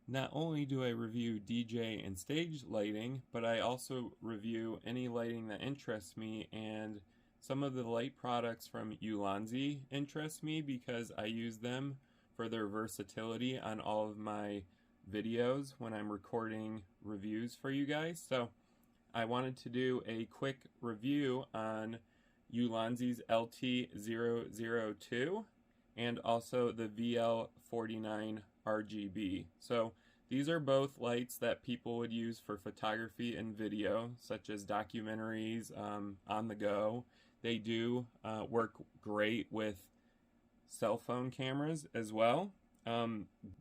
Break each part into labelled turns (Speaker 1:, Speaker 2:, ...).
Speaker 1: Not only do I review DJ and stage lighting, but I also review any lighting that interests me, and some of the light products from Ulanzi interest me because I use them for their versatility on all of my videos when I'm recording reviews for you guys. So I wanted to do a quick review on Ulanzi's LT002 and also the VL49 RGB. So these are both lights that people would use for photography and video, such as documentaries, on the go. They do work great with cell phone cameras as well.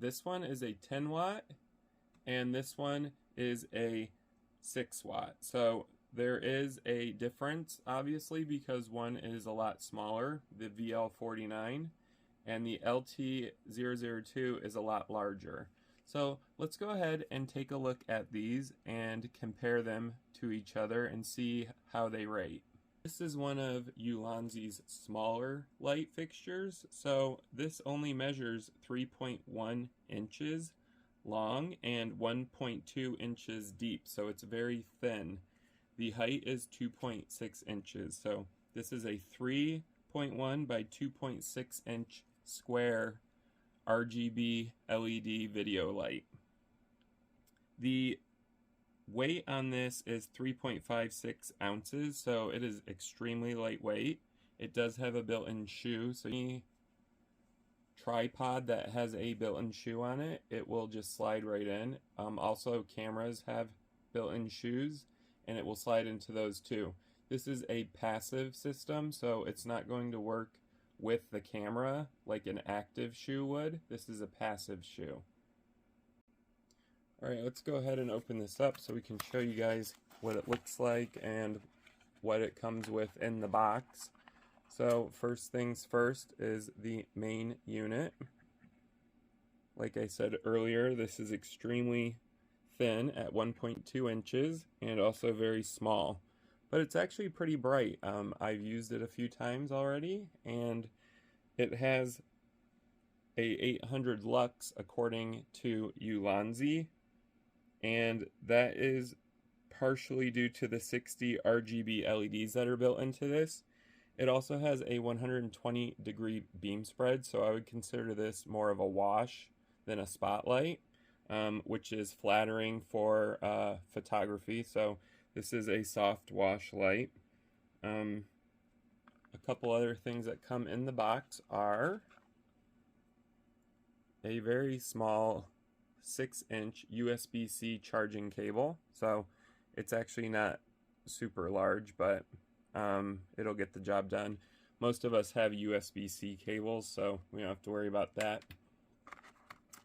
Speaker 1: This one is a 10 watt and this one is a 6 watt. So there is a difference, obviously, because one is a lot smaller, the VL49, and the LT002 is a lot larger. So let's go ahead and take a look at these and compare them to each other and see how they rate. This is one of Ulanzi's smaller light fixtures. So this only measures 3.1 inches long and 1.2 inches deep. So it's very thin. The height is 2.6 inches. So this is a 3.1 by 2.6 inch square RGB LED video light. The weight on this is 3.56 ounces, so it is extremely lightweight. It does have a built-in shoe, so any tripod that has a built-in shoe on it, it will just slide right in. Also, cameras have built-in shoes, and it will slide into those too. This is a passive system, so it's not going to work with the camera like an active shoe would. This is a passive shoe. Alright, let's go ahead and open this up so we can show you guys what it looks like and what it comes with in the box. So first things first is the main unit. Like I said earlier, this is extremely thin at 1.2 inches and also very small. But it's actually pretty bright. I've used it a few times already, and it has a 800 lux according to Ulanzi, and that is partially due to the 60 RGB LEDs that are built into this. It also has a 120 degree beam spread, so I would consider this more of a wash than a spotlight, which is flattering for photography. So this is a soft wash light. A couple other things that come in the box are a very small 6-inch USB-C charging cable. So it's actually not super large, but it'll get the job done. Most of us have USB-C cables, so we don't have to worry about that.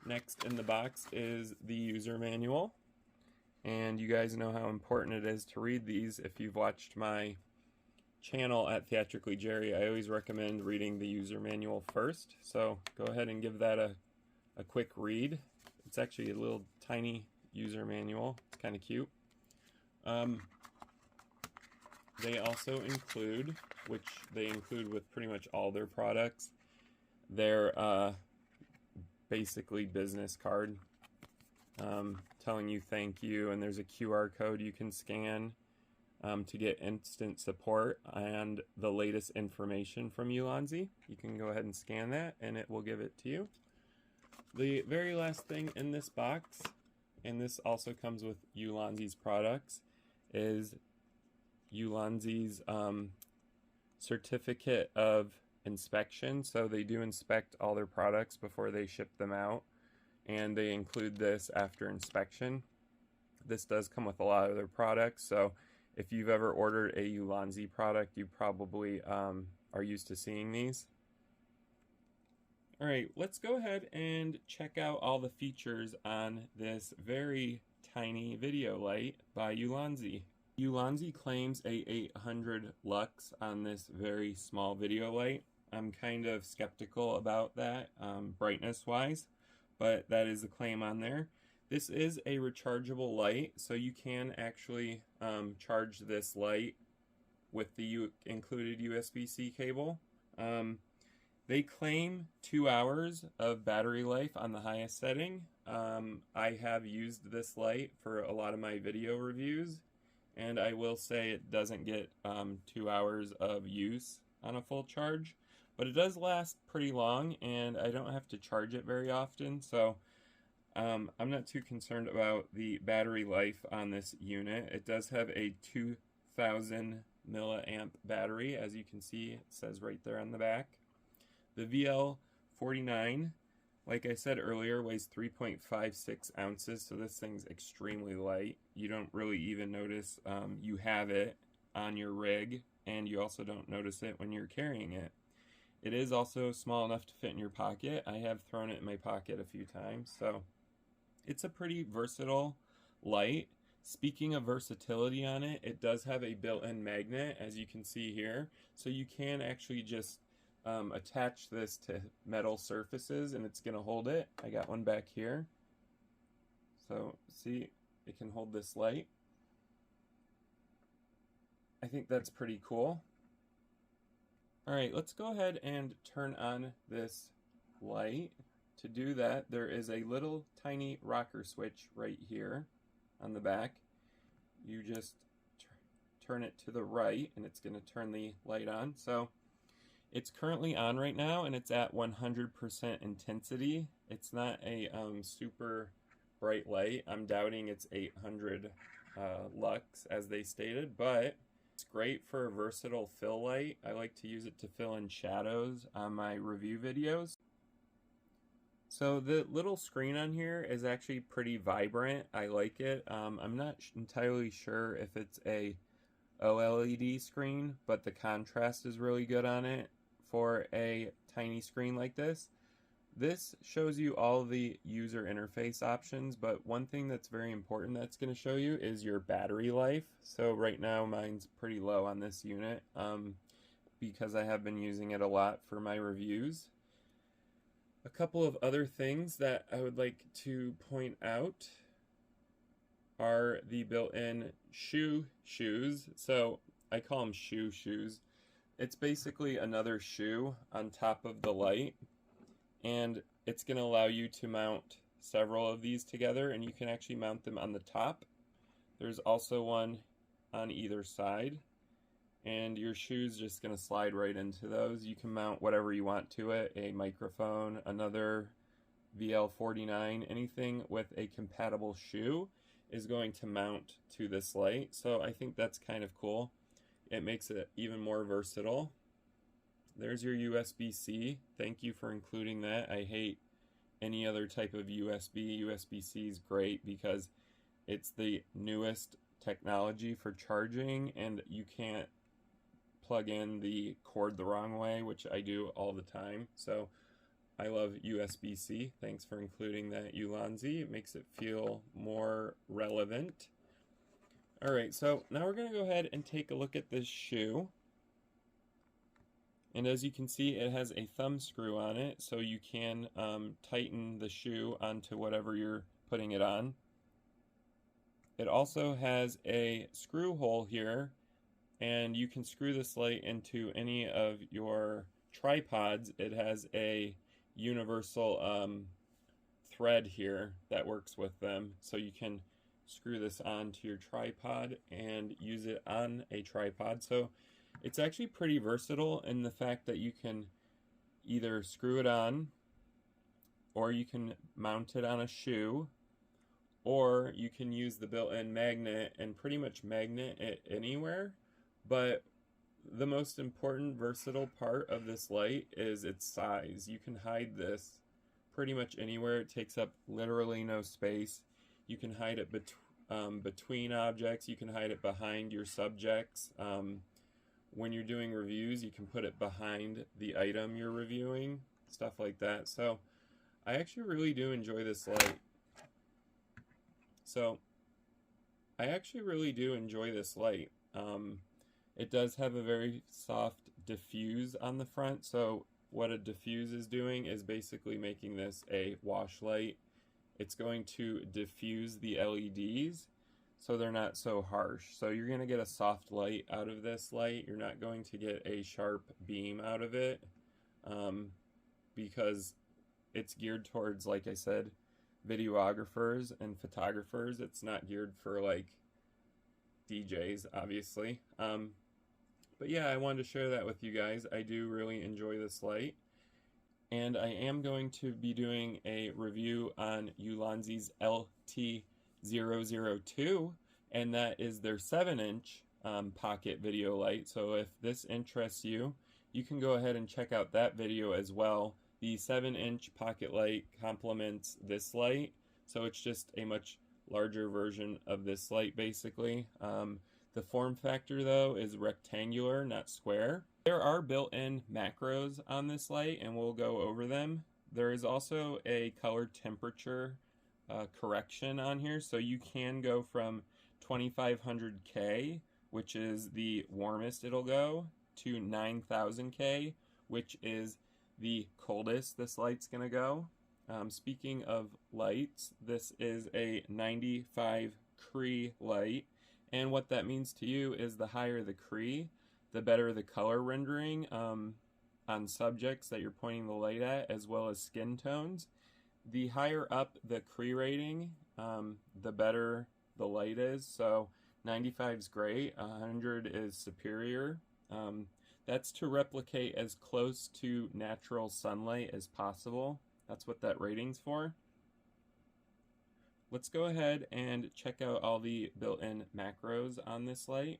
Speaker 1: Next in the box is the user manual. And you guys know how important it is to read these. If you've watched my channel at Theatrically Jerry, I always recommend reading the user manual first. So go ahead and give that a quick read. It's actually a little tiny user manual. It's kind of cute. They also include, which they include with pretty much all their products, their basically business card. Telling you thank you, and there's a QR code you can scan to get instant support and the latest information from Ulanzi. You can go ahead and scan that and it will give it to you. The very last thing in this box, and this also comes with Ulanzi's products, is Ulanzi's certificate of inspection. So they do inspect all their products before they ship them out, and they include this after inspection. This does come with a lot of their products, so if you've ever ordered a Ulanzi product, you probably are used to seeing these. Alright, let's go ahead and check out all the features on this very tiny video light by Ulanzi. Ulanzi claims a 800 lux on this very small video light. I'm kind of skeptical about that brightness wise, but that is the claim on there. This is a rechargeable light, so you can actually charge this light with the included USB-C cable. They claim 2 hours of battery life on the highest setting, I have used this light for a lot of my video reviews, and I will say it doesn't get 2 hours of use on a full charge, but it does last pretty long, and I don't have to charge it very often, so I'm not too concerned about the battery life on this unit. It does have a 2000 milliamp battery, as you can see, it says right there on the back. The VL49, like I said earlier, weighs 3.56 ounces, so this thing's extremely light. You don't really even notice you have it on your rig, and you also don't notice it when you're carrying it. It is also small enough to fit in your pocket. I have thrown it in my pocket a few times, so it's a pretty versatile light. Speaking of versatility on it, it does have a built-in magnet, as you can see here, so you can actually just attach this to metal surfaces and it's going to hold it. I got one back here, so see, it can hold this light. I think that's pretty cool. Alright, let's go ahead and turn on this light. To do that, there is a little tiny rocker switch right here on the back. You just turn it to the right and it's going to turn the light on. So it's currently on right now and it's at 100% intensity. It's not a super bright light. I'm doubting it's 800 lux as they stated, but it's great for a versatile fill light. I like to use it to fill in shadows on my review videos. So the little screen on here is actually pretty vibrant. I like it. I'm not entirely sure if it's a OLED screen, but the contrast is really good on it for a tiny screen like this. This shows you all the user interface options, but one thing that's very important that's going to show you is your battery life. So right now mine's pretty low on this unit because I have been using it a lot for my reviews. A couple of other things that I would like to point out are the built-in shoes. So I call them shoes. It's basically another shoe on top of the light, and it's going to allow you to mount several of these together, and you can actually mount them on the top. There's also one on either side, and your shoe's just going to slide right into those. You can mount whatever you want to it, a microphone, another VL49, anything with a compatible shoe is going to mount to this light. So I think that's kind of cool. It makes it even more versatile. There's your USB-C. Thank you for including that. I hate any other type of USB. USB-C is great because it's the newest technology for charging, and you can't plug in the cord the wrong way, which I do all the time. So I love USB-C. Thanks for including that, Ulanzi. It makes it feel more relevant. Alright, so now we're going to go ahead and take a look at this shoe. And as you can see, it has a thumb screw on it, so you can tighten the shoe onto whatever you're putting it on. It also has a screw hole here, and you can screw this light into any of your tripods. It has a universal thread here that works with them, so you can screw this onto your tripod and use it on a tripod. So it's actually pretty versatile in the fact that you can either screw it on, or you can mount it on a shoe, or you can use the built-in magnet and pretty much magnet it anywhere. But the most important versatile part of this light is its size. You can hide this pretty much anywhere. It takes up literally no space. You can hide it between objects. You can hide it behind your subjects. When you're doing reviews, you can put it behind the item you're reviewing, stuff like that. So I actually really do enjoy this light. It does have a very soft diffuse on the front, so what a diffuse is doing is basically making this a wash light. It's going to diffuse the LEDs so they're not so harsh. So you're going to get a soft light out of this light. You're not going to get a sharp beam out of it because it's geared towards, like I said, videographers and photographers. It's not geared for like DJs, obviously. But yeah, I wanted to share that with you guys. I do really enjoy this light. And I am going to be doing a review on Ulanzi's LT002, and that is their 7-inch pocket video light. So if this interests you, you can go ahead and check out that video as well. The 7-inch pocket light complements this light, so it's just a much larger version of this light basically. The form factor though is rectangular, not square. There are built-in macros on this light and we'll go over them. There is also a color temperature correction on here, so you can go from 2500K, which is the warmest it'll go, to 9000K, which is the coldest this light's gonna go. Speaking of lights, this is a 95 Cree light, and what that means to you is the higher the Cree, the better the color rendering on subjects that you're pointing the light at, as well as skin tones. The higher up the Cree rating, the better the light is. So 95 is great, 100 is superior. That's to replicate as close to natural sunlight as possible. That's what that rating's for. Let's go ahead and check out all the built-in macros on this light.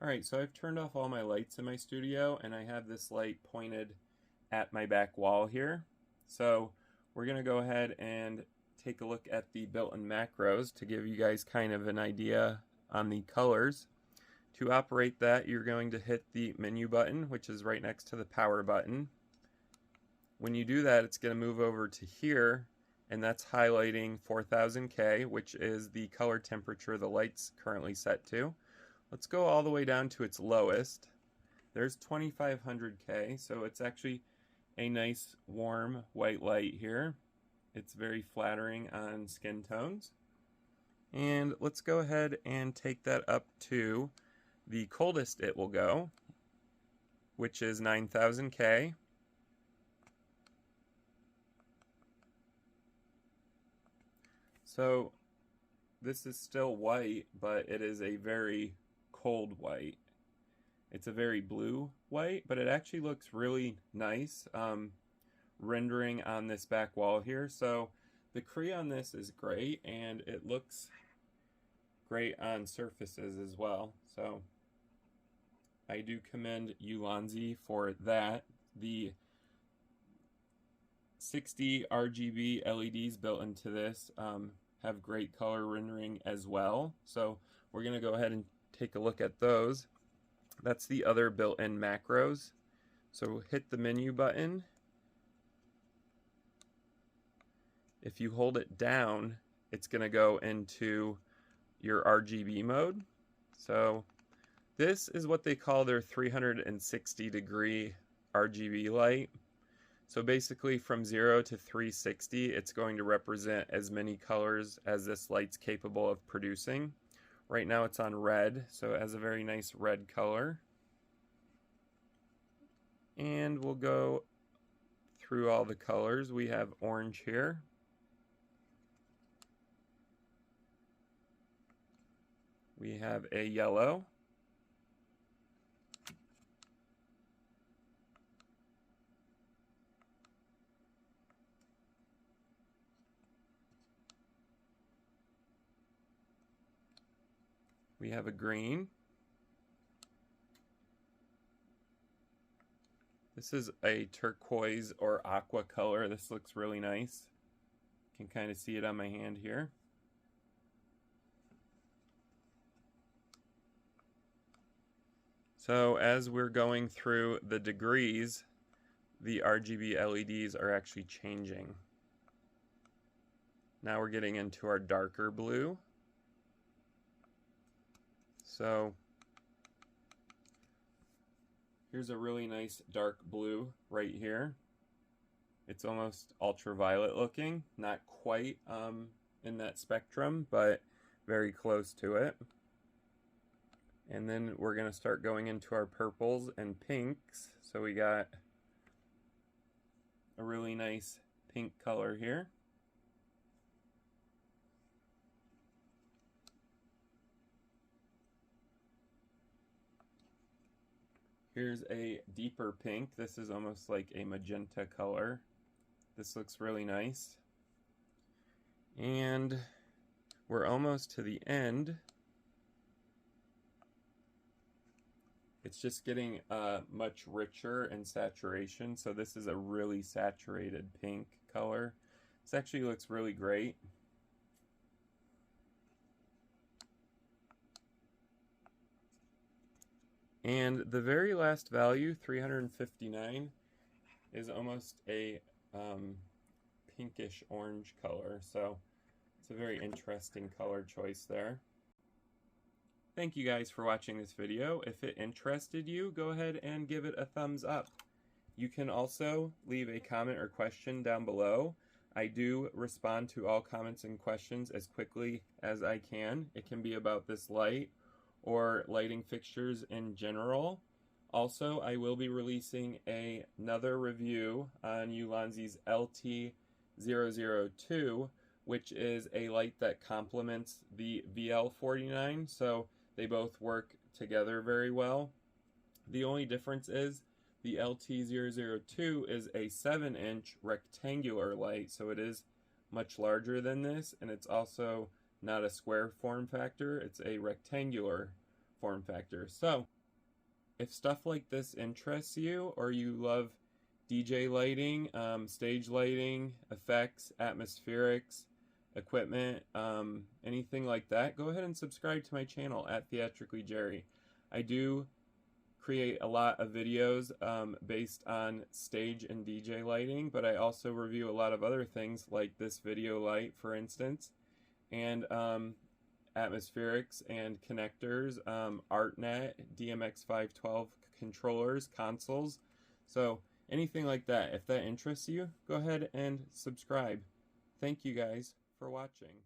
Speaker 1: Alright, so I've turned off all my lights in my studio and I have this light pointed at my back wall here. So we're going to go ahead and take a look at the built-in macros to give you guys kind of an idea on the colors. To operate that, you're going to hit the menu button, which is right next to the power button. When you do that, it's going to move over to here, and that's highlighting 4000K, which is the color temperature the light's currently set to. Let's go all the way down to its lowest. There's 2500K, so it's actually a nice warm white light here. It's very flattering on skin tones. And let's go ahead and take that up to the coldest it will go, which is 9000K. So this is still white, but it is a very cold white. It's a very blue white, but it actually looks really nice rendering on this back wall here. So the Cree on this is great, and it looks great on surfaces as well. So I do commend Ulanzi for that. The 60 RGB LEDs built into this have great color rendering as well. So we're going to go ahead and take a look at those. That's the other built-in macros. So hit the menu button. If you hold it down, it's going to go into your RGB mode. So this is what they call their 360-degree RGB light. So basically from 0 to 360, it's going to represent as many colors as this light's capable of producing. Right now it's on red, so it has a very nice red color. And we'll go through all the colors. We have orange here. We have a yellow. We have a green. This is a turquoise or aqua color. This looks really nice. You can kind of see it on my hand here. So as we're going through the degrees, the RGB LEDs are actually changing. Now we're getting into our darker blue. So here's a really nice dark blue right here. It's almost ultraviolet looking, not quite in that spectrum, but very close to it. And then we're going to start going into our purples and pinks. So we got a really nice pink color here. Here's a deeper pink. This is almost like a magenta color. This looks really nice. And we're almost to the end. It's just getting much richer in saturation. So this is a really saturated pink color. This actually looks really great. And the very last value, 359, is almost a pinkish orange color. So it's a very interesting color choice there. Thank you guys for watching this video. If it interested you, go ahead and give it a thumbs up. You can also leave a comment or question down below. I do respond to all comments and questions as quickly as I can. It can be about this light or lighting fixtures in general. Also, I will be releasing another review on Ulanzi's LT002, which is a light that complements the VL49, so they both work together very well. The only difference is the LT002 is a 7-inch rectangular light, so it is much larger than this, and it's also not a square form factor, it's a rectangular form factor. So if stuff like this interests you, or you love DJ lighting, stage lighting, effects, atmospherics, equipment, anything like that, go ahead and subscribe to my channel at Theatrically Jerry. I do create a lot of videos based on stage and DJ lighting, but I also review a lot of other things like this video light, for instance, and atmospherics and connectors, ArtNet, DMX512 controllers, consoles. So anything like that, if that interests you, go ahead and subscribe. Thank you guys for watching.